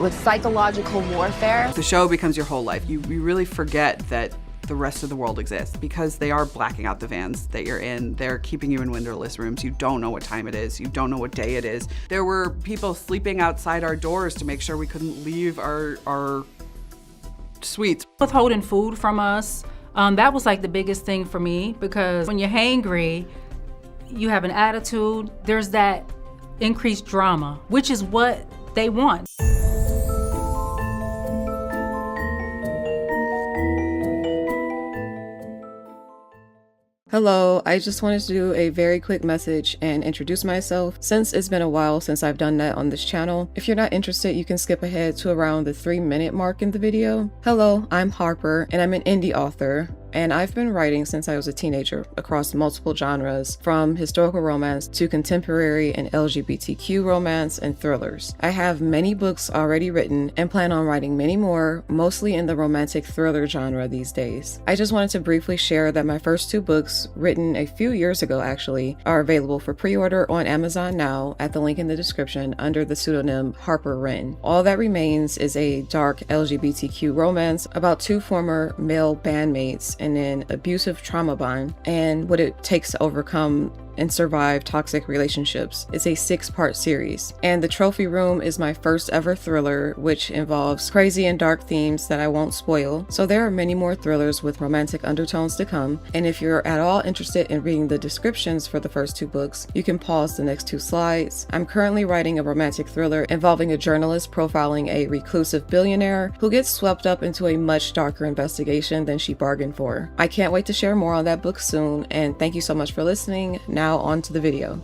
with psychological warfare. The show becomes your whole life. You really forget that the rest of the world exists because they are blacking out the vans that you're in. They're keeping you in windowless rooms. You don't know what time it is. You don't know what day it is. There were people sleeping outside our doors to make sure we couldn't leave our suites. Withholding food from us, that was like the biggest thing for me, because when you're hangry, you have an attitude, there's that increased drama, which is what they want. Hello, I just wanted to do a very quick message and introduce myself, since it's been a while since I've done that on this channel. If you're not interested, you can skip ahead to around the 3-minute mark in the video. Hello, I'm Harper, and I'm an indie author. And I've been writing since I was a teenager across multiple genres, from historical romance to contemporary and LGBTQ romance and thrillers. I have many books already written and plan on writing many more, mostly in the romantic thriller genre these days. I just wanted to briefly share that my first 2 books, written a few years ago actually, are available for pre-order on Amazon now at the link in the description under the pseudonym Harper Wren. All that remains is a dark LGBTQ romance about 2 former male bandmates in an abusive trauma bond and what it takes to overcome and survive toxic relationships. It's a 6-part series. And The Trophy Room is my first ever thriller, which involves crazy and dark themes that I won't spoil. So there are many more thrillers with romantic undertones to come. And if you're at all interested in reading the descriptions for the first 2 books, you can pause the next 2 slides. I'm currently writing a romantic thriller involving a journalist profiling a reclusive billionaire who gets swept up into a much darker investigation than she bargained for. I can't wait to share more on that book soon, and thank you so much for listening. Now on to the video.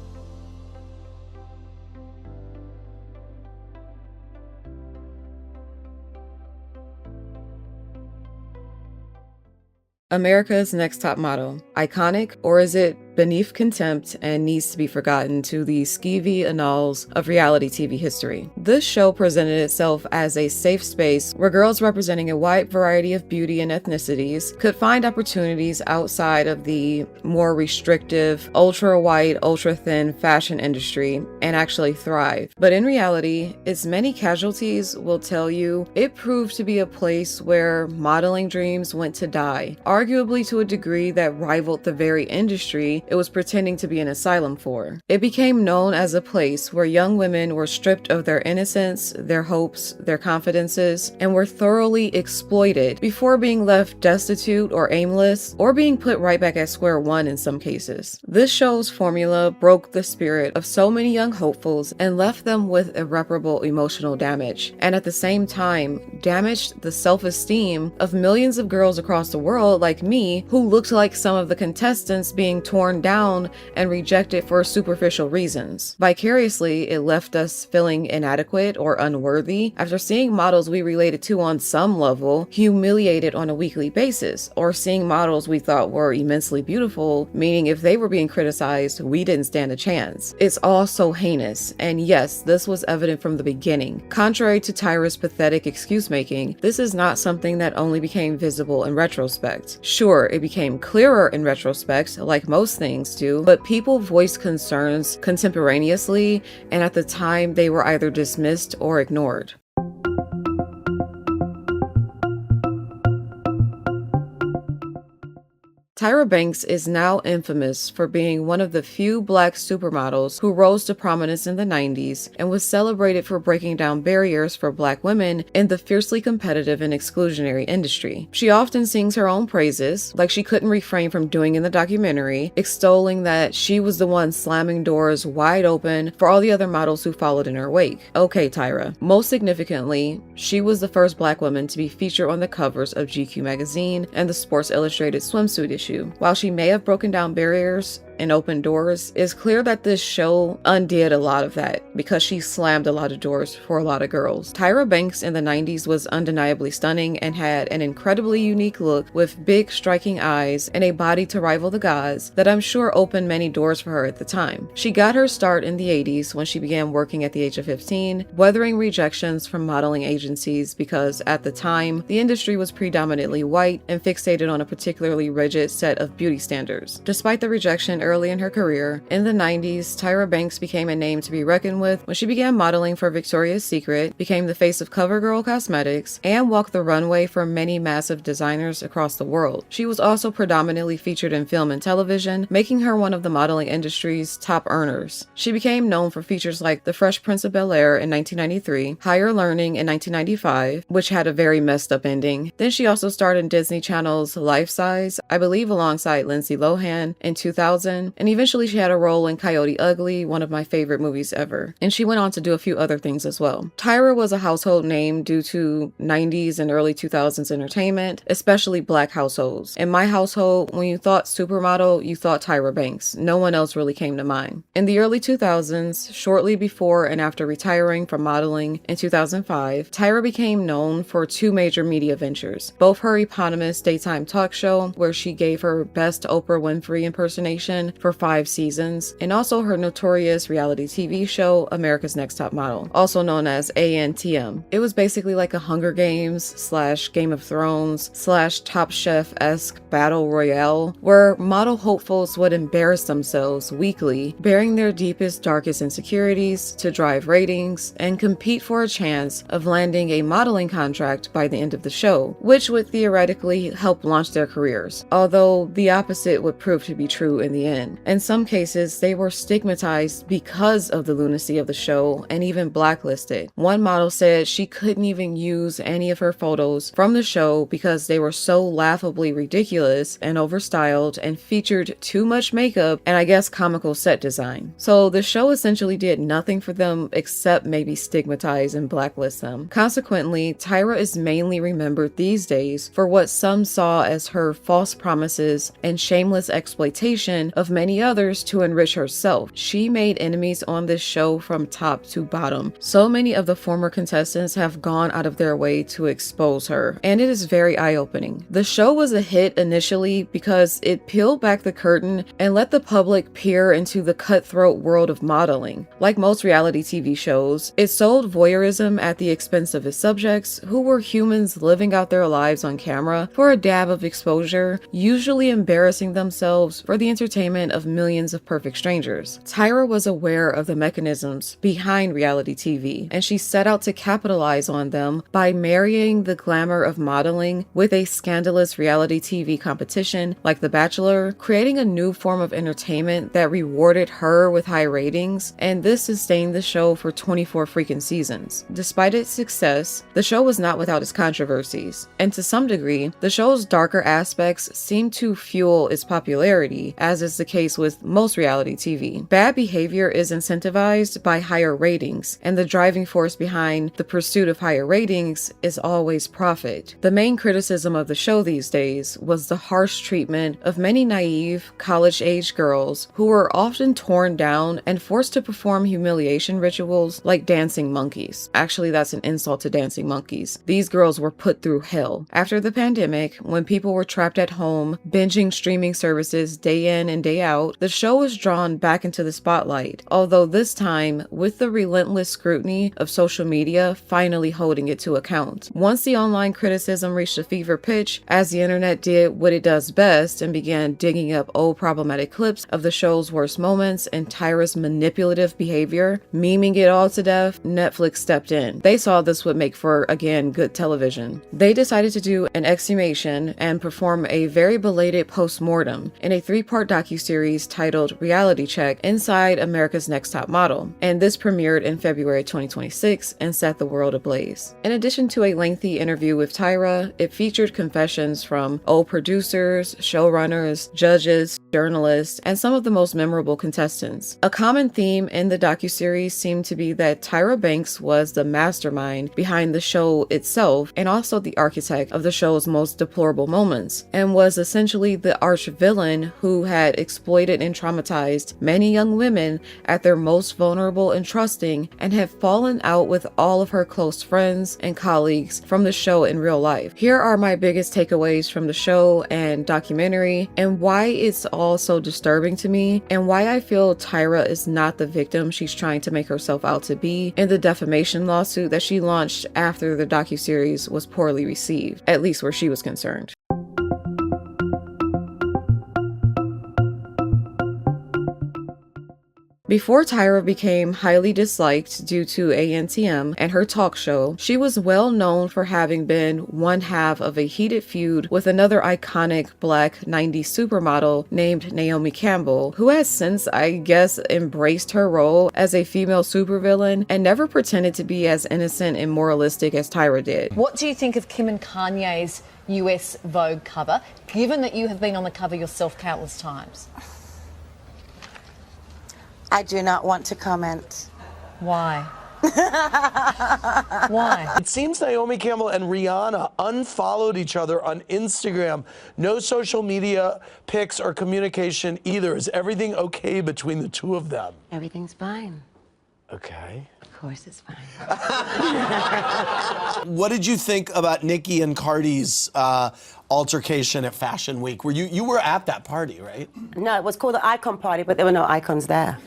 America's Next Top Model. Iconic, or is it beneath contempt and needs to be forgotten to the skeevy annals of reality TV history? This show presented itself as a safe space where girls representing a wide variety of beauty and ethnicities could find opportunities outside of the more restrictive, ultra-white, ultra-thin fashion industry and actually thrive. But in reality, its many casualties will tell you it proved to be a place where modeling dreams went to die, arguably to a degree that rivaled the very industry it was pretending to be an asylum for. It became known as a place where young women were stripped of their innocence, their hopes, their confidences, and were thoroughly exploited before being left destitute or aimless, or being put right back at square one in some cases. This show's formula broke the spirit of so many young hopefuls and left them with irreparable emotional damage, and at the same time damaged the self-esteem of millions of girls across the world like me, who looked like some of the contestants being torn down and rejected for superficial reasons. Vicariously, it left us feeling inadequate or unworthy after seeing models we related to on some level humiliated on a weekly basis, or seeing models we thought were immensely beautiful, meaning if they were being criticized, we didn't stand a chance. It's all so heinous, and yes, this was evident from the beginning. Contrary to Tyra's pathetic excuse-making, this is not something that only became visible in retrospect. Sure, it became clearer in retrospect, like most things do, but people voiced concerns contemporaneously, and at the time they were either dismissed or ignored. Tyra Banks is now infamous for being one of the few Black supermodels who rose to prominence in the 90s and was celebrated for breaking down barriers for Black women in the fiercely competitive and exclusionary industry. She often sings her own praises, like she couldn't refrain from doing in the documentary, extolling that she was the one slamming doors wide open for all the other models who followed in her wake. Okay, Tyra. Most significantly, she was the first Black woman to be featured on the covers of GQ magazine and the Sports Illustrated swimsuit issue. While she may have broken down barriers and opened doors, it's clear that this show undid a lot of that because she slammed a lot of doors for a lot of girls. Tyra Banks in the 90s was undeniably stunning and had an incredibly unique look with big striking eyes and a body to rival the gods that I'm sure opened many doors for her at the time. She got her start in the 80s when she began working at the age of 15, weathering rejections from modeling agencies because at the time the industry was predominantly white and fixated on a particularly rigid set of beauty standards. Despite the rejection early in her career. In the 90s, Tyra Banks became a name to be reckoned with when she began modeling for Victoria's Secret, became the face of CoverGirl Cosmetics, and walked the runway for many massive designers across the world. She was also predominantly featured in film and television, making her one of the modeling industry's top earners. She became known for features like The Fresh Prince of Bel-Air in 1993, Higher Learning in 1995, which had a very messed up ending. Then she also starred in Disney Channel's Life Size, I believe alongside Lindsay Lohan, in 2000, and eventually she had a role in Coyote Ugly, one of my favorite movies ever. And she went on to do a few other things as well. Tyra was a household name due to 90s and early 2000s entertainment, especially black households. In my household, when you thought supermodel, you thought Tyra Banks. No one else really came to mind. In the early 2000s, shortly before and after retiring from modeling in 2005, Tyra became known for two major media ventures, both her eponymous daytime talk show, where she gave her best Oprah Winfrey impersonation for 5 seasons, and also her notorious reality TV show, America's Next Top Model, also known as ANTM. It was basically like a Hunger Games / Game of Thrones / Top Chef-esque battle royale, where model hopefuls would embarrass themselves weekly, bearing their deepest, darkest insecurities to drive ratings and compete for a chance of landing a modeling contract by the end of the show, which would theoretically help launch their careers, although the opposite would prove to be true in the end. In some cases, they were stigmatized because of the lunacy of the show and even blacklisted. One model said she couldn't even use any of her photos from the show because they were so laughably ridiculous and overstyled and featured too much makeup and I guess comical set design. So the show essentially did nothing for them except maybe stigmatize and blacklist them. Consequently, Tyra is mainly remembered these days for what some saw as her false promises and shameless exploitation of many others to enrich herself. She made enemies on this show from top to bottom. So many of the former contestants have gone out of their way to expose her, and it is very eye-opening. The show was a hit initially because it peeled back the curtain and let the public peer into the cutthroat world of modeling. Like most reality TV shows, it sold voyeurism at the expense of its subjects, who were humans living out their lives on camera for a dab of exposure, usually embarrassing themselves for the entertainment of millions of perfect strangers. Tyra was aware of the mechanisms behind reality TV, and she set out to capitalize on them by marrying the glamour of modeling with a scandalous reality TV competition like The Bachelor, creating a new form of entertainment that rewarded her with high ratings, and this sustained the show for 24 freaking seasons. Despite its success, the show was not without its controversies, and to some degree, the show's darker aspects seem to fuel its popularity, as is the case with most reality TV. Bad behavior is incentivized by higher ratings, and the driving force behind the pursuit of higher ratings is always profit. The main criticism of the show these days was the harsh treatment of many naive, college-age girls who were often torn down and forced to perform humiliation rituals like dancing monkeys. Actually, that's an insult to dancing monkeys. These girls were put through hell. After the pandemic, when people were trapped at home, binging streaming services day in and day out, the show was drawn back into the spotlight, although this time with the relentless scrutiny of social media finally holding it to account. Once the online criticism reached a fever pitch, as the internet did what it does best and began digging up old problematic clips of the show's worst moments and Tyra's manipulative behavior, memeing it all to death, Netflix stepped in. They saw this would make for, again, good television. They decided to do an exhumation and perform a very belated post-mortem in a 3-part docuseries titled Reality Check inside America's Next Top Model, and this premiered in February 2026 and set the world ablaze. In addition to a lengthy interview with Tyra, it featured confessions from old producers, showrunners, judges, journalists, and some of the most memorable contestants. A common theme in the docuseries seemed to be that Tyra Banks was the mastermind behind the show itself and also the architect of the show's most deplorable moments, and was essentially the arch villain who had exploited and traumatized many young women at their most vulnerable and trusting, and had fallen out with all of her close friends and colleagues from the show in real life. Here are my biggest takeaways from the show and documentary, and why it's all so disturbing to me, and why I feel Tyra is not the victim she's trying to make herself out to be in the defamation lawsuit that she launched after the docuseries was poorly received, at least where she was concerned. Before Tyra became highly disliked due to ANTM and her talk show, she was well known for having been one half of a heated feud with another iconic black 90s supermodel named Naomi Campbell, who has since, I guess, embraced her role as a female supervillain and never pretended to be as innocent and moralistic as Tyra did. What do you think of Kim and Kanye's US Vogue cover, given that you have been on the cover yourself countless times? I do not want to comment. Why? Why? It seems Naomi Campbell and Rihanna unfollowed each other on Instagram. No social media pics or communication either. Is everything okay between the two of them? Everything's fine. Okay. Of course it's fine. What did you think about Nicki and Cardi's altercation at Fashion Week? You were at that party, right? No, it was called the Icon Party, but there were no icons there.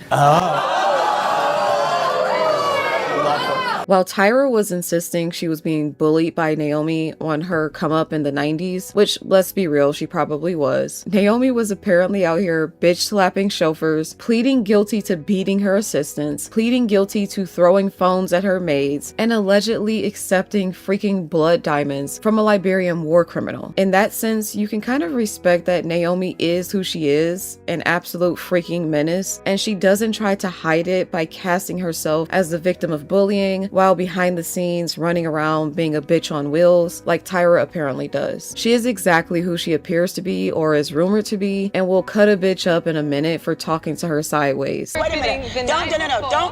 While Tyra was insisting she was being bullied by Naomi on her come up in the 90s, which, let's be real, she probably was, Naomi was apparently out here bitch slapping chauffeurs, pleading guilty to beating her assistants, pleading guilty to throwing phones at her maids, and allegedly accepting freaking blood diamonds from a Liberian war criminal. In that sense, you can kind of respect that Naomi is who she is, an absolute freaking menace, and she doesn't try to hide it by casting herself as the victim of bullying, while behind the scenes running around being a bitch on wheels like Tyra apparently does. She is exactly who she appears to be or is rumored to be, and will cut a bitch up in a minute for talking to her sideways. Wait a minute. Don't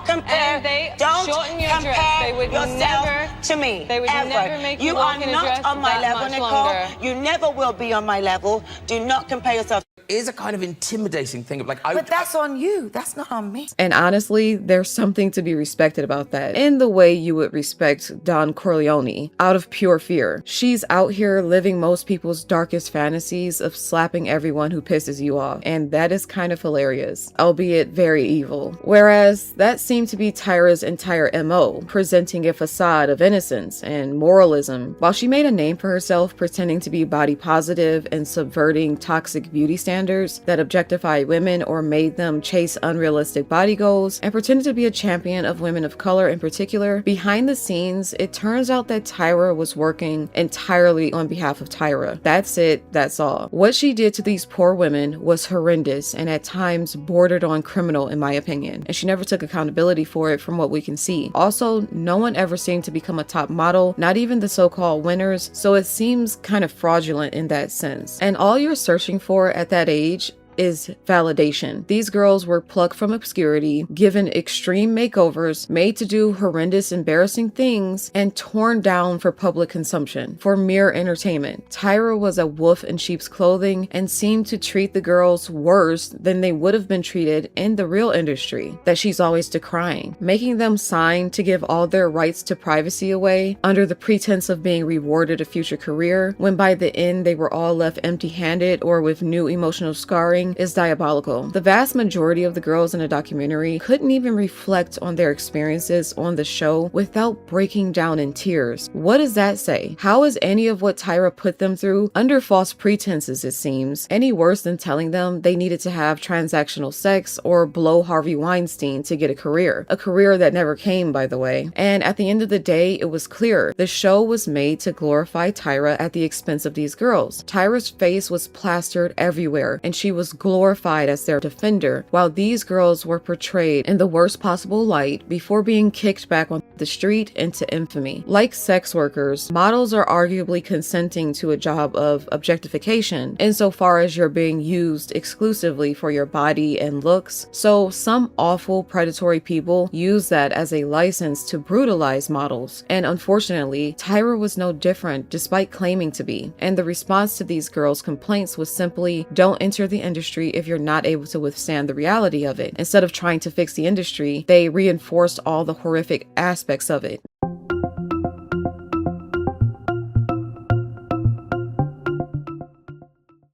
compare. Don't compare yourself to me. They would never make you walk in a dress not on my level, Nicole. Longer. You never will be on my level. Do not compare yourself. Is a kind of intimidating thing of like, But that's on you. That's not on me. And honestly, there's something to be respected about that, in the way you would respect Don Corleone, out of pure fear. She's out here living most people's darkest fantasies of slapping everyone who pisses you off, and that is kind of hilarious, albeit very evil. Whereas that seemed to be Tyra's entire MO, presenting a facade of innocence and moralism, while she made a name for herself pretending to be body positive and subverting toxic beauty standards that objectified women or made them chase unrealistic body goals, and pretended to be a champion of women of color in particular. Behind the scenes, it turns out that Tyra was working entirely on behalf of Tyra. That's it, that's all. What she did to these poor women was horrendous and at times bordered on criminal in my opinion, and she never took accountability for it from what we can see. Also, no one ever seemed to become a top model, not even the so-called winners, so it seems kind of fraudulent in that sense. And all you're searching for at that age is validation. These girls were plucked from obscurity, given extreme makeovers, made to do horrendous, embarrassing things, and torn down for public consumption, for mere entertainment. Tyra was a wolf in sheep's clothing and seemed to treat the girls worse than they would have been treated in the real industry that she's always decrying, making them sign to give all their rights to privacy away under the pretense of being rewarded a future career, when by the end they were all left empty-handed or with new emotional scarring, is diabolical. The vast majority of the girls in the documentary couldn't even reflect on their experiences on the show without breaking down in tears. What does that say? How is any of what Tyra put them through, under false pretenses it seems, any worse than telling them they needed to have transactional sex or blow Harvey Weinstein to get a career? A career that never came, by the way. And at the end of the day, it was clear the show was made to glorify Tyra at the expense of these girls. Tyra's face was plastered everywhere, and she was glorified as their defender, while these girls were portrayed in the worst possible light before being kicked back on the street into infamy. Like sex workers, models are arguably consenting to a job of objectification insofar as you're being used exclusively for your body and looks. So some awful predatory people use that as a license to brutalize models, and unfortunately Tyra was no different despite claiming to be. And the response to these girls' complaints was simply, don't enter the industry if you're not able to withstand the reality of it. Instead of trying to fix the industry, they reinforced all the horrific aspects of it.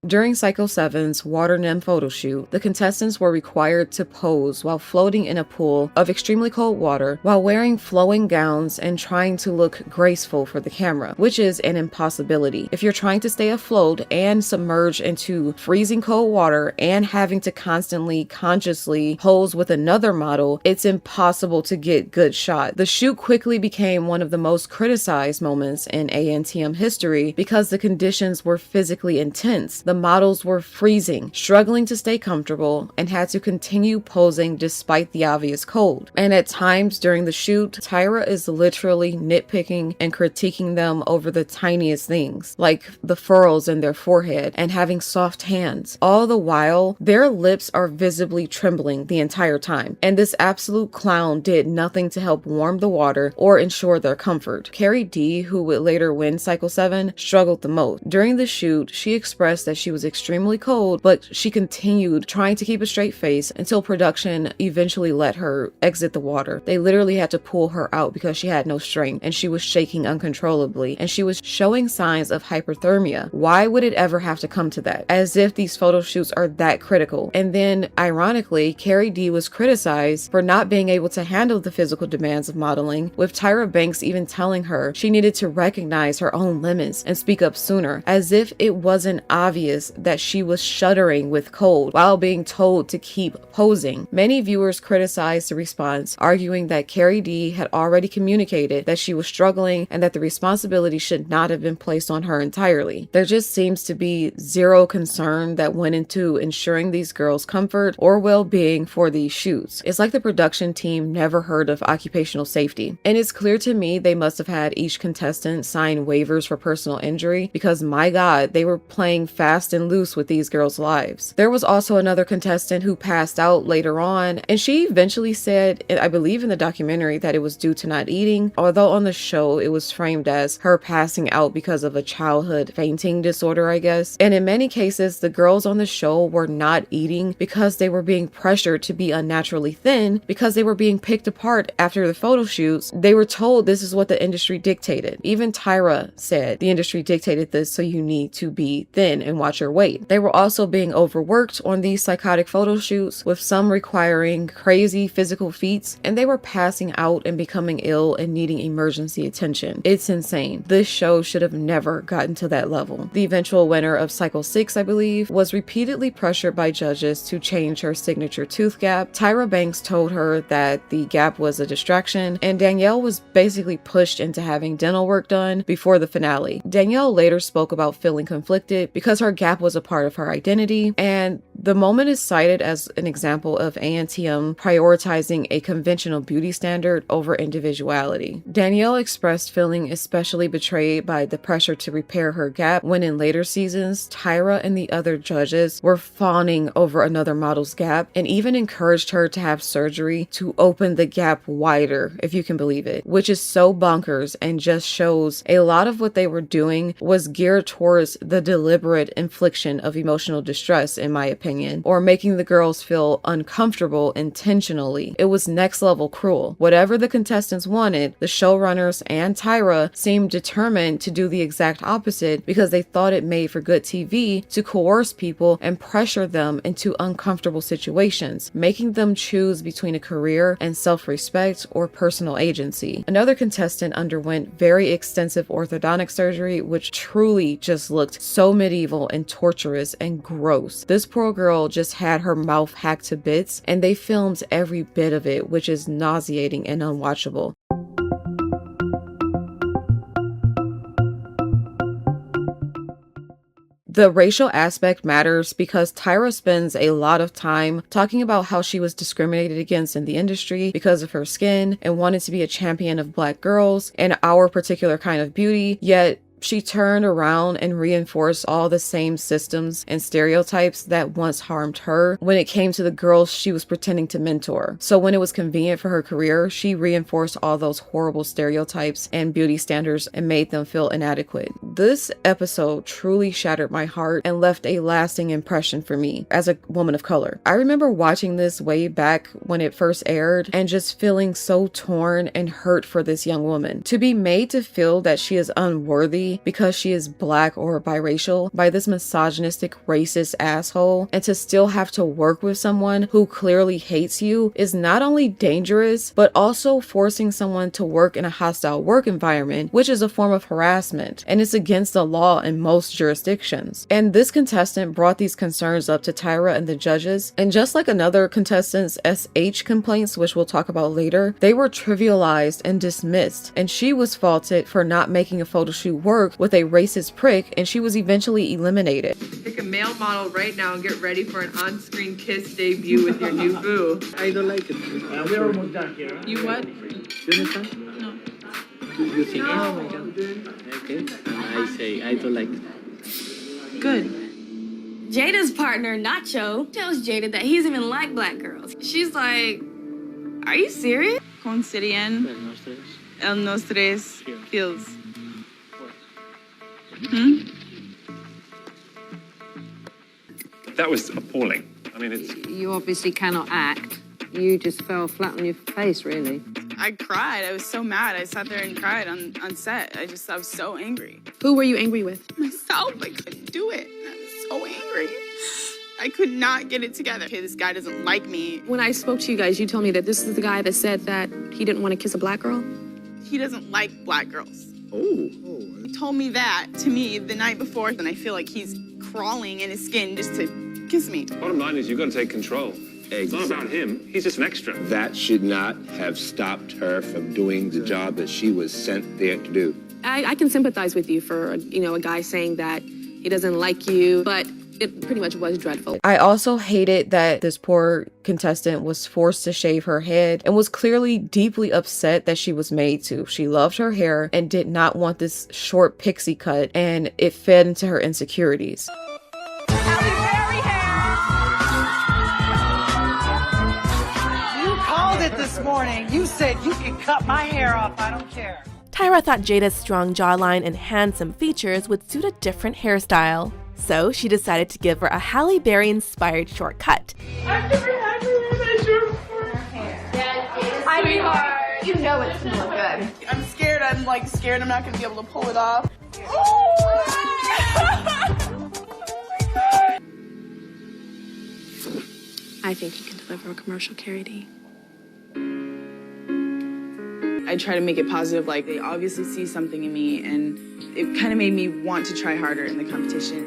During Cycle 7's Water Nymph photo shoot, the contestants were required to pose while floating in a pool of extremely cold water while wearing flowing gowns and trying to look graceful for the camera, which is an impossibility. If you're trying to stay afloat and submerge into freezing cold water and having to constantly consciously pose with another model, it's impossible to get good shot. The shoot quickly became one of the most criticized moments in ANTM history because the conditions were physically intense. The models were freezing, struggling to stay comfortable, and had to continue posing despite the obvious cold. And at times during the shoot, Tyra is literally nitpicking and critiquing them over the tiniest things, like the furrows in their forehead and having soft hands. All the while, their lips are visibly trembling the entire time, and this absolute clown did nothing to help warm the water or ensure their comfort. Carrie D, who would later win Cycle 7, struggled the most. During the shoot, she expressed that she was extremely cold, but she continued trying to keep a straight face until production eventually let her exit the water. They literally had to pull her out because she had no strength and she was shaking uncontrollably and she was showing signs of hyperthermia. Why would it ever have to come to that? As if these photo shoots are that critical. And then, ironically, Carrie D was criticized for not being able to handle the physical demands of modeling, with Tyra Banks even telling her she needed to recognize her own limits and speak up sooner, as if it wasn't obvious that she was shuddering with cold while being told to keep posing. Many viewers criticized the response, arguing that Carrie D had already communicated that she was struggling and that the responsibility should not have been placed on her entirely. There just seems to be zero concern that went into ensuring these girls' comfort or well-being for these shoots. It's like the production team never heard of occupational safety. And it's clear to me they must have had each contestant sign waivers for personal injury, because my God, they were playing fast and loose with these girls' lives. There was also another contestant who passed out later on, and she eventually said, I believe in the documentary, that it was due to not eating, although on the show it was framed as her passing out because of a childhood fainting disorder, I guess. And in many cases, the girls on the show were not eating because they were being pressured to be unnaturally thin, because they were being picked apart after the photo shoots. They were told this is what the industry dictated. Even Tyra said the industry dictated this, so you need to be thin and watch your weight. They were also being overworked on these psychotic photo shoots, with some requiring crazy physical feats, and they were passing out and becoming ill and needing emergency attention. It's insane. This show should have never gotten to that level. The eventual winner of Cycle 6, I believe, was repeatedly pressured by judges to change her signature tooth gap. Tyra Banks told her that the gap was a distraction, and Danielle was basically pushed into having dental work done before the finale. Danielle later spoke about feeling conflicted because her gap was a part of her identity, and the moment is cited as an example of ANTM prioritizing a conventional beauty standard over individuality. Danielle expressed feeling especially betrayed by the pressure to repair her gap when in later seasons, Tyra and the other judges were fawning over another model's gap and even encouraged her to have surgery to open the gap wider, if you can believe it, which is so bonkers and just shows a lot of what they were doing was geared towards the deliberate infliction of emotional distress, in my opinion, or making the girls feel uncomfortable intentionally. It was next level cruel. Whatever the contestants wanted, the showrunners and Tyra seemed determined to do the exact opposite because they thought it made for good TV to coerce people and pressure them into uncomfortable situations, making them choose between a career and self-respect or personal agency. Another contestant underwent very extensive orthodontic surgery, which truly just looked so medieval and torturous and gross. This poor girl just had her mouth hacked to bits, and they filmed every bit of it, which is nauseating and unwatchable. The racial aspect matters because Tyra spends a lot of time talking about how she was discriminated against in the industry because of her skin and wanted to be a champion of Black girls and our particular kind of beauty, yet she turned around and reinforced all the same systems and stereotypes that once harmed her when it came to the girls she was pretending to mentor. So when it was convenient for her career, she reinforced all those horrible stereotypes and beauty standards and made them feel inadequate. This episode truly shattered my heart and left a lasting impression for me as a woman of color. I remember watching this way back when it first aired and just feeling so torn and hurt for this young woman. To be made to feel that she is unworthy identity because she is black or biracial by this misogynistic, racist asshole, and to still have to work with someone who clearly hates you is not only dangerous, but also forcing someone to work in a hostile work environment, which is a form of harassment, and it's against the law in most jurisdictions. And this contestant brought these concerns up to Tyra and the judges, and just like another contestant's SH complaints, which we'll talk about later, they were trivialized and dismissed, and she was faulted for not making a photo shoot work with a racist prick, and she was eventually eliminated. Pick a male model right now and get ready for an on-screen kiss debut with your new boo. I don't like it. We're almost done here. You what? You understand? No. You think, oh my god. Okay. I say, I don't like it. Good. Jada's partner, Nacho, tells Jada that he doesn't even like black girls. She's like, are you serious? Coincidien. El Nostres feels. That was appalling. I mean, it's... You obviously cannot act. You just fell flat on your face, really. I cried. I was so mad. I sat there and cried on set. I was so angry. Who were you angry with? Myself. I couldn't do it. I was so angry. I could not get it together. Okay, this guy doesn't like me. When I spoke to you guys, you told me that this is the guy that said that he didn't want to kiss a black girl? He doesn't like black girls. Oh. He told me that to me the night before, and I feel like he's crawling in his skin just to kiss me. Bottom line is you've got to take control. It's not about him. He's just an extra. That should not have stopped her from doing the job that she was sent there to do. I can sympathize with you for, a guy saying that he doesn't like you, but it pretty much was dreadful. I also hated that this poor contestant was forced to shave her head and was clearly deeply upset that she was made to. She loved her hair and did not want this short pixie cut, and it fed into her insecurities. This morning, you said you can cut my hair off. I don't care. Tyra thought Jada's strong jawline and handsome features would suit a different hairstyle. So she decided to give her a Halle Berry-inspired shortcut. I've never had that short hair. Sweetheart. You know it's not good. I'm scared. I'm scared I'm not going to be able to pull it off. I think you can deliver a commercial, Carrie D. I try to make it positive, like they obviously see something in me, and it kind of made me want to try harder in the competition.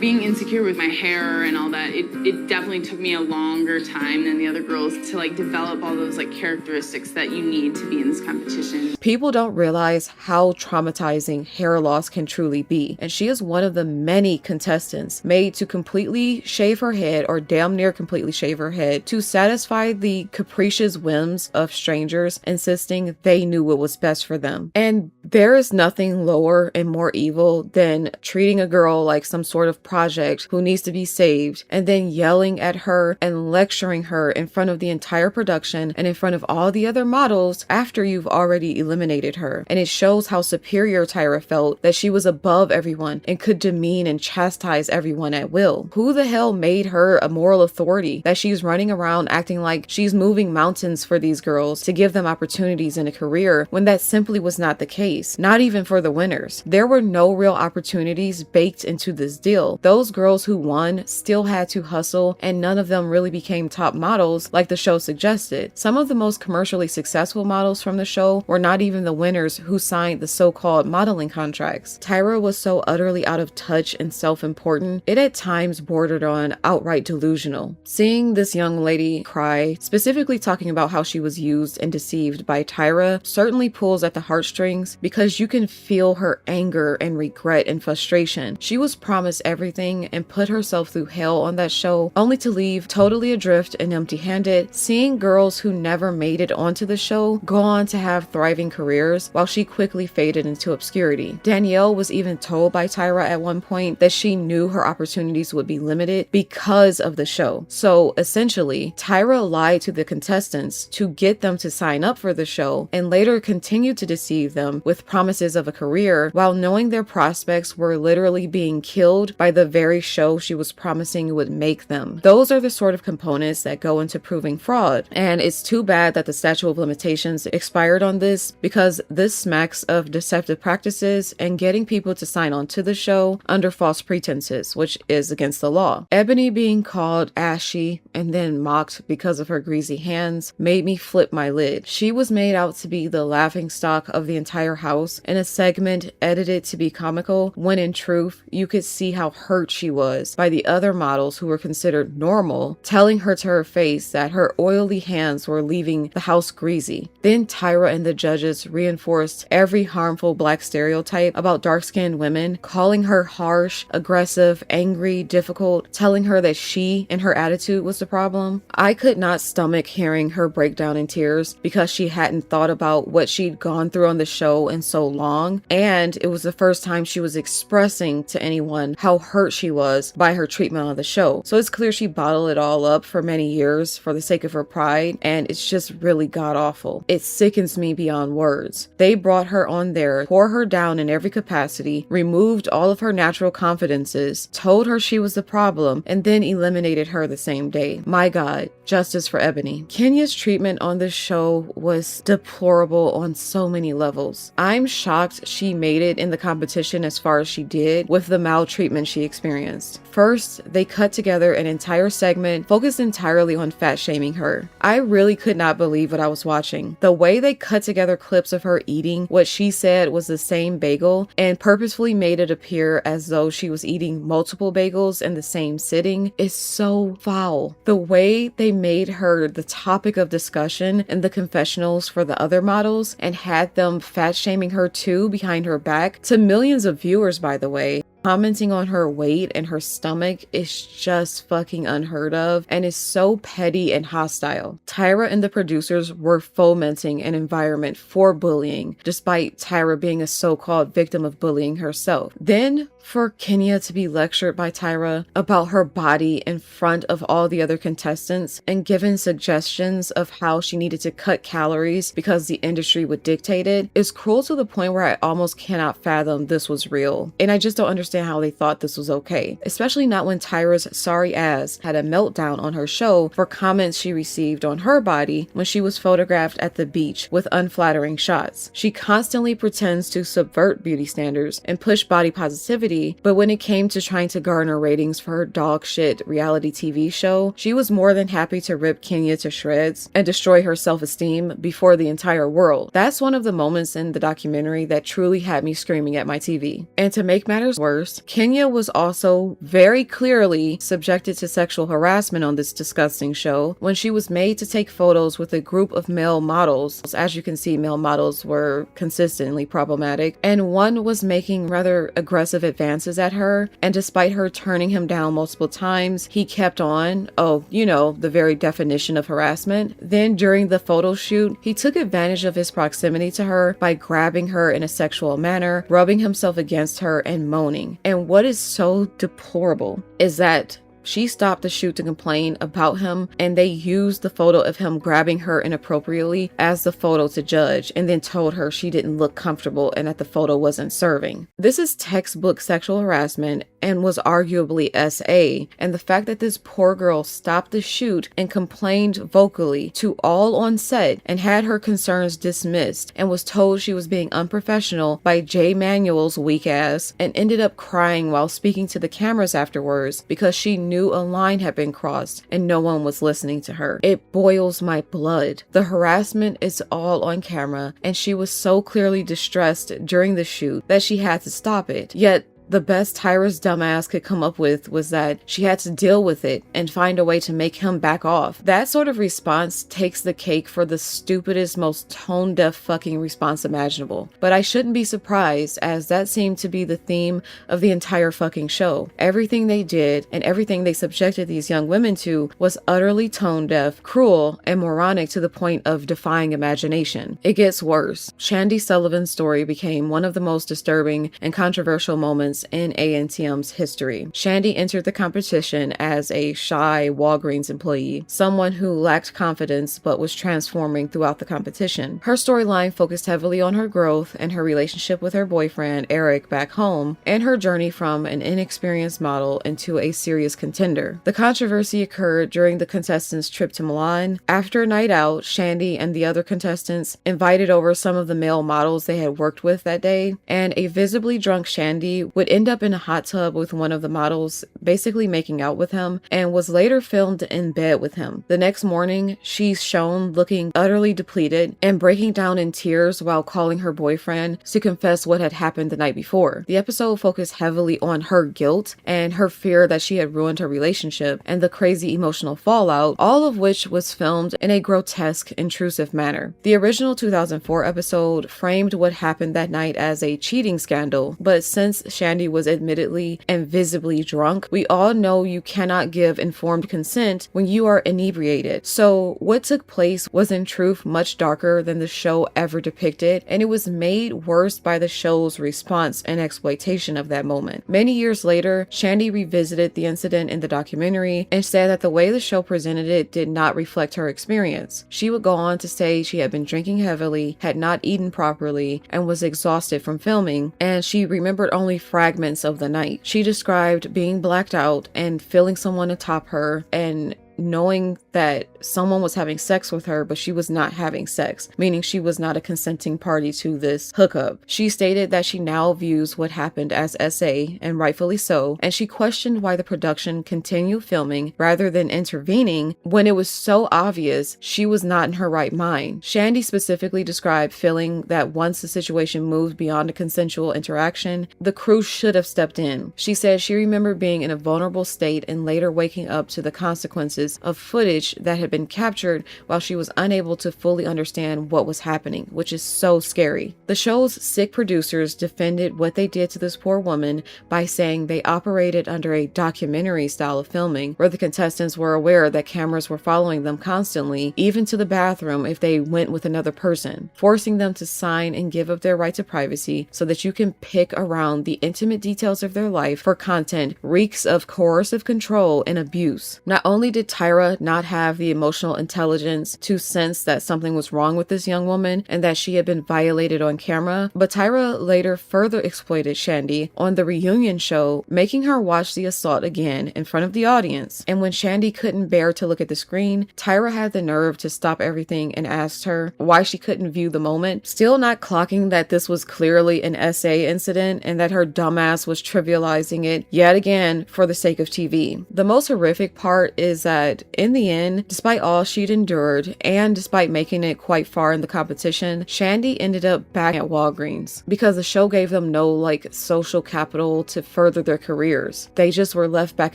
Being insecure with my hair and all that, it definitely took me a longer time than the other girls to develop all those characteristics that you need to be in this competition. People don't realize how traumatizing hair loss can truly be, and she is one of the many contestants made to completely shave her head, or damn near completely shave her head, to satisfy the capricious whims of strangers insisting they knew what was best for them. And there is nothing lower and more evil than treating a girl like some sort of project who needs to be saved, and then yelling at her and lecturing her in front of the entire production and in front of all the other models after you've already eliminated her. And it shows how superior Tyra felt, that she was above everyone and could demean and chastise everyone at will. Who the hell made her a moral authority that she's running around acting like she's moving mountains for these girls to give them opportunities in a career, when that simply was not the case? Not even for the winners. There were no real opportunities baked into this deal. Those girls who won still had to hustle, and none of them really became top models like the show suggested. Some of the most commercially successful models from the show were not even the winners who signed the so-called modeling contracts. Tyra was so utterly out of touch and self-important, it at times bordered on outright delusional. Seeing this young lady cry, specifically talking about how she was used and deceived by Tyra, certainly pulls at the heartstrings, because you can feel her anger and regret and frustration. She was promised everything and put herself through hell on that show, only to leave totally adrift and empty-handed. Seeing girls who never made it onto the show go on to have thriving careers, while she quickly faded into obscurity. Danielle was even told by Tyra at one point that she knew her opportunities would be limited because of the show. So essentially, Tyra lied to the contestants to get them to sign up for the show, and later continued to deceive them with with promises of a career while knowing their prospects were literally being killed by the very show she was promising would make them. Those are the sort of components that go into proving fraud, and it's too bad that the statute of limitations expired on this, because this smacks of deceptive practices and getting people to sign on to the show under false pretenses, which is against the law. Ebony being called ashy and then mocked because of her greasy hands made me flip my lid. She was made out to be the laughingstock of the entire house in a segment edited to be comical, when in truth, you could see how hurt she was by the other models who were considered normal, telling her to her face that her oily hands were leaving the house greasy. Then Tyra and the judges reinforced every harmful black stereotype about dark-skinned women, calling her harsh, aggressive, angry, difficult, telling her that she and her attitude was the problem. I could not stomach hearing her break down in tears because she hadn't thought about what she'd gone through on the show in so long, and it was the first time she was expressing to anyone how hurt she was by her treatment on the show. So it's clear she bottled it all up for many years for the sake of her pride, and it's just really god-awful. It sickens me beyond words. They brought her on there, tore her down in every capacity, removed all of her natural confidences, told her she was the problem, and then eliminated her the same day. My God, justice for Ebony. Kenya's treatment on this show was deplorable on so many levels. I'm shocked she made it in the competition as far as she did with the maltreatment she experienced. First, they cut together an entire segment focused entirely on fat shaming her. I really could not believe what I was watching. The way they cut together clips of her eating what she said was the same bagel and purposefully made it appear as though she was eating multiple bagels in the same sitting is so foul. The way they made her the topic of discussion in the confessionals for the other models and had them fat shaming her too behind her back to millions of viewers, by the way. Commenting on her weight and her stomach is just fucking unheard of and is so petty and hostile. Tyra and the producers were fomenting an environment for bullying, despite Tyra being a so-called victim of bullying herself. Then, for Kenya to be lectured by Tyra about her body in front of all the other contestants and given suggestions of how she needed to cut calories because the industry would dictate it is cruel to the point where I almost cannot fathom this was real. And I just don't understand how they thought this was okay, especially not when Tyra's sorry ass had a meltdown on her show for comments she received on her body when she was photographed at the beach with unflattering shots. She constantly pretends to subvert beauty standards and push body positivity, but when it came to trying to garner ratings for her dog shit reality TV show, she was more than happy to rip Kenya to shreds and destroy her self-esteem before the entire world. That's one of the moments in the documentary that truly had me screaming at my TV. And to make matters worse, Kenya was also very clearly subjected to sexual harassment on this disgusting show when she was made to take photos with a group of male models. As you can see, male models were consistently problematic, and one was making rather aggressive advances at her, and despite her turning him down multiple times, he kept on. Oh, you know, the very definition of harassment. Then during the photo shoot, he took advantage of his proximity to her by grabbing her in a sexual manner, rubbing himself against her and moaning. And what is so deplorable is that she stopped the shoot to complain about him, and they used the photo of him grabbing her inappropriately as the photo to judge, and then told her she didn't look comfortable and that the photo wasn't serving. This is textbook sexual harassment and was arguably SA, and the fact that this poor girl stopped the shoot and complained vocally to all on set and had her concerns dismissed and was told she was being unprofessional by J. Manuel's weak ass, and ended up crying while speaking to the cameras afterwards because she knew a line had been crossed and no one was listening to her. It boils my blood. The harassment is all on camera, and she was so clearly distressed during the shoot that she had to stop it. Yet the best Tyra's dumbass could come up with was that she had to deal with it and find a way to make him back off. That sort of response takes the cake for the stupidest, most tone-deaf fucking response imaginable. But I shouldn't be surprised, as that seemed to be the theme of the entire fucking show. Everything they did and everything they subjected these young women to was utterly tone-deaf, cruel, and moronic to the point of defying imagination. It gets worse. Shandy Sullivan's story became one of the most disturbing and controversial moments moments in ANTM's history. Shandy entered the competition as a shy Walgreens employee, someone who lacked confidence but was transforming throughout the competition. Her storyline focused heavily on her growth and her relationship with her boyfriend, Eric, back home, and her journey from an inexperienced model into a serious contender. The controversy occurred during the contestants' trip to Milan. After a night out, Shandy and the other contestants invited over some of the male models they had worked with that day, and a visibly drunk Shandy would end up in a hot tub with one of the models, basically making out with him, and was later filmed in bed with him. The next morning, she's shown looking utterly depleted and breaking down in tears while calling her boyfriend to confess what had happened the night before. The episode focused heavily on her guilt and her fear that she had ruined her relationship and the crazy emotional fallout, all of which was filmed in a grotesque, intrusive manner. The original 2004 episode framed what happened that night as a cheating scandal, but since Shandy was admittedly and visibly drunk, we all know you cannot give informed consent when you are inebriated. So what took place was in truth much darker than the show ever depicted, and it was made worse by the show's response and exploitation of that moment. Many years later, Shandy revisited the incident in the documentary and said that the way the show presented it did not reflect her experience. She would go on to say she had been drinking heavily, had not eaten properly, and was exhausted from filming, and she remembered only fragments of the night. She described being blacked out and feeling someone atop her and knowing that someone was having sex with her, but she was not having sex, meaning she was not a consenting party to this hookup. She stated that she now views what happened as SA, and rightfully so, and she questioned why the production continued filming rather than intervening when it was so obvious she was not in her right mind. Shandy specifically described feeling that once the situation moved beyond a consensual interaction, the crew should have stepped in. She said she remembered being in a vulnerable state and later waking up to the consequences of footage that had been captured while she was unable to fully understand what was happening, which is so scary. The show's sick producers defended what they did to this poor woman by saying they operated under a documentary style of filming where the contestants were aware that cameras were following them constantly, even to the bathroom if they went with another person, forcing them to sign and give up their right to privacy so that you can pick around the intimate details of their life for content reeks of coercive control and abuse. Not only did Tyra not have the emotional intelligence to sense that something was wrong with this young woman and that she had been violated on camera, but Tyra later further exploited Shandy on the reunion show, making her watch the assault again in front of the audience. And when Shandy couldn't bear to look at the screen, Tyra had the nerve to stop everything and asked her why she couldn't view the moment, still not clocking that this was clearly an SA incident and that her dumbass was trivializing it yet again for the sake of TV. The most horrific part is that in the end, despite all she'd endured, and despite making it quite far in the competition, Shandy ended up back at Walgreens because the show gave them no social capital to further their careers. They just were left back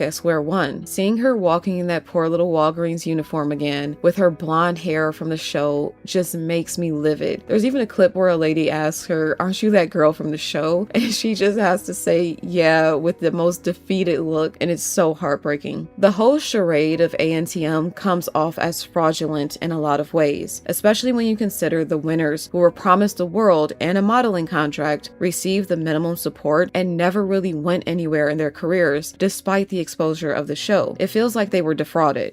at square one. Seeing her walking in that poor little Walgreens uniform again with her blonde hair from the show just makes me livid. There's even a clip where a lady asks her, "Aren't you that girl from the show?" And she just has to say, "Yeah," with the most defeated look, and it's so heartbreaking. The whole charade of ANTM comes off as fraudulent in a lot of ways, especially when you consider the winners who were promised the world and a modeling contract received the minimum support and never really went anywhere in their careers despite the exposure of the show. It feels like they were defrauded.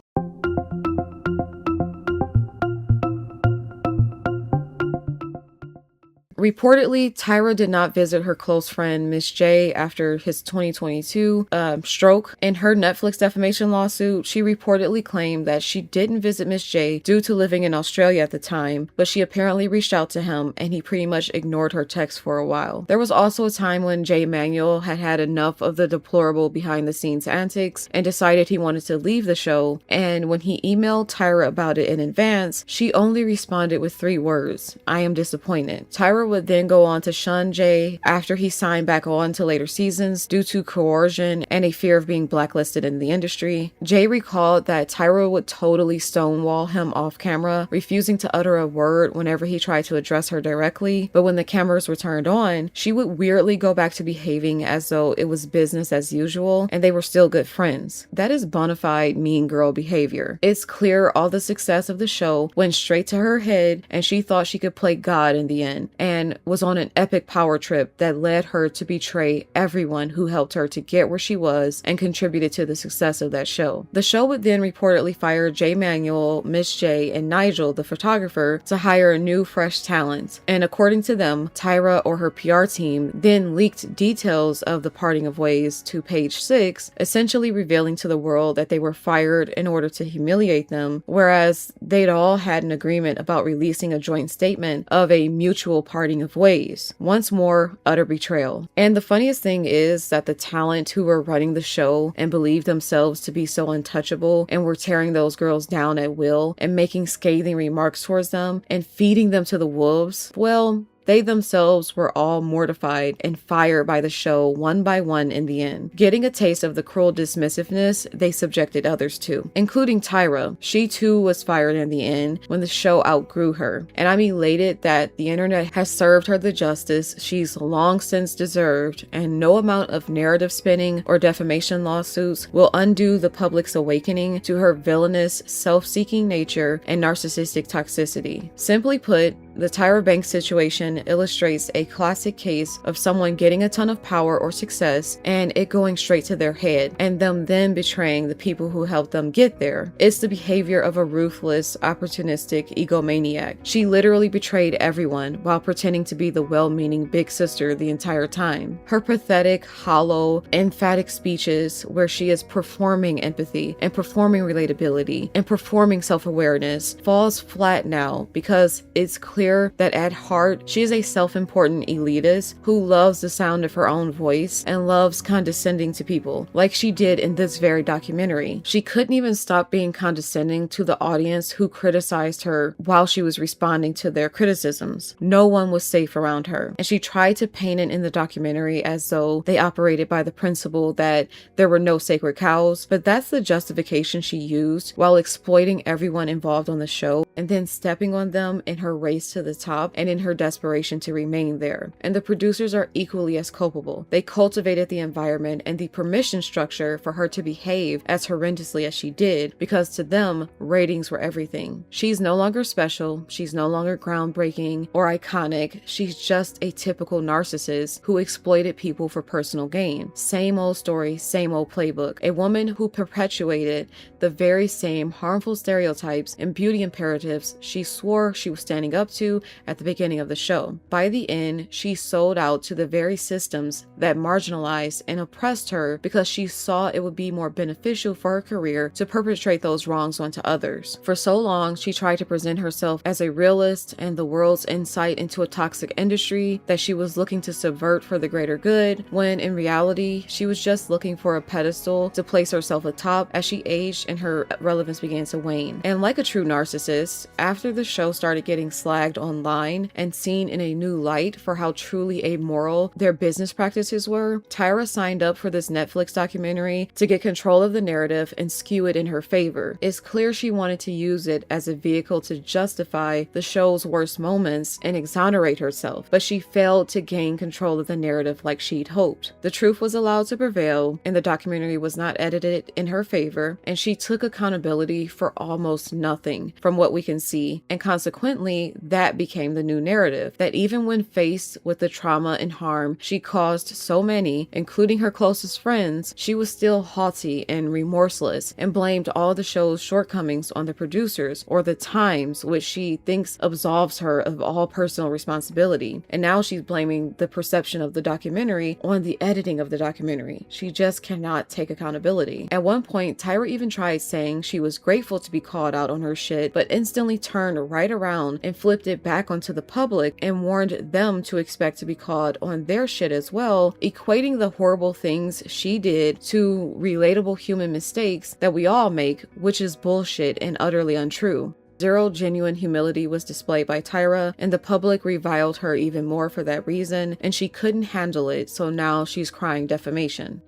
Reportedly, Tyra did not visit her close friend Miss J after his 2022 stroke. In her Netflix defamation lawsuit, she reportedly claimed that she didn't visit Miss J due to living in Australia at the time, but she apparently reached out to him and he pretty much ignored her texts for a while. There was also a time when Manuel had had enough of the deplorable behind-the-scenes antics and decided he wanted to leave the show, and when he emailed Tyra about it in advance, she only responded with 3 words: "I am disappointed." Tyra would then go on to shun Jay after he signed back on to later seasons due to coercion and a fear of being blacklisted in the industry. Jay recalled that Tyra would totally stonewall him off camera, refusing to utter a word whenever he tried to address her directly, but when the cameras were turned on, she would weirdly go back to behaving as though it was business as usual and they were still good friends. That is bona fide mean girl behavior. It's clear all the success of the show went straight to her head and she thought she could play God in the end. And and was on an epic power trip that led her to betray everyone who helped her to get where she was and contributed to the success of that show. The show would then reportedly fire Manuel, Miss J, and Nigel, the photographer, to hire a new fresh talent. And according to them, Tyra or her PR team then leaked details of the parting of ways to Page 6, essentially revealing to the world that they were fired in order to humiliate them, whereas they'd all had an agreement about releasing a joint statement of a mutual parting of ways. Once more, utter betrayal. And the funniest thing is that the talent who were running the show and believed themselves to be so untouchable and were tearing those girls down at will and making scathing remarks towards them and feeding them to the wolves, well, they themselves were all mortified and fired by the show one by one in the end, getting a taste of the cruel dismissiveness they subjected others to, including Tyra. She too was fired in the end when the show outgrew her. And I'm elated that the internet has served her the justice she's long since deserved, and no amount of narrative spinning or defamation lawsuits will undo the public's awakening to her villainous, self-seeking nature and narcissistic toxicity. Simply put, the Tyra Banks situation illustrates a classic case of someone getting a ton of power or success and it going straight to their head, and them then betraying the people who helped them get there. It's the behavior of a ruthless, opportunistic egomaniac. She literally betrayed everyone while pretending to be the well-meaning big sister the entire time. Her pathetic, hollow, emphatic speeches where she is performing empathy and performing relatability and performing self-awareness falls flat now because it's clear that at heart she is a self-important elitist who loves the sound of her own voice and loves condescending to people, like she did in this very documentary. She couldn't even stop being condescending to the audience who criticized her while she was responding to their criticisms. No one was safe around her, and she tried to paint it in the documentary as though they operated by the principle that there were no sacred cows, but that's the justification she used while exploiting everyone involved on the show and then stepping on them in her race to the top and in her desperation to remain there. And the producers are equally as culpable. They cultivated the environment and the permission structure for her to behave as horrendously as she did because to them, ratings were everything. She's no longer special, she's no longer groundbreaking or iconic, she's just a typical narcissist who exploited people for personal gain. Same old story, same old playbook. A woman who perpetuated the very same harmful stereotypes and beauty imperatives she swore she was standing up to at the beginning of the show. By the end, she sold out to the very systems that marginalized and oppressed her because she saw it would be more beneficial for her career to perpetrate those wrongs onto others. For so long, she tried to present herself as a realist and the world's insight into a toxic industry that she was looking to subvert for the greater good, when in reality, she was just looking for a pedestal to place herself atop as she aged and her relevance began to wane. And like a true narcissist, after the show started getting slagged online and seen in a new light for how truly amoral their business practices were, Tyra signed up for this Netflix documentary to get control of the narrative and skew it in her favor. It's clear she wanted to use it as a vehicle to justify the show's worst moments and exonerate herself, but she failed to gain control of the narrative like she'd hoped. The truth was allowed to prevail, and the documentary was not edited in her favor, and she took accountability for almost nothing from what we can see, and consequently, that became the new narrative, that even when faced with the trauma and harm she caused so many, including her closest friends, she was still haughty and remorseless and blamed all the show's shortcomings on the producers or the Times, which she thinks absolves her of all personal responsibility. And now she's blaming the perception of the documentary on the editing of the documentary. She just cannot take accountability. At one point, Tyra even tried saying she was grateful to be called out on her shit, but instantly turned right around and flipped it back onto the public and warned them to expect to be called on their shit as well, equating the horrible things she did to relatable human mistakes that we all make, which is bullshit and utterly untrue. Zero genuine humility was displayed by Tyra, and the public reviled her even more for that reason, and she couldn't handle it, so now she's crying defamation.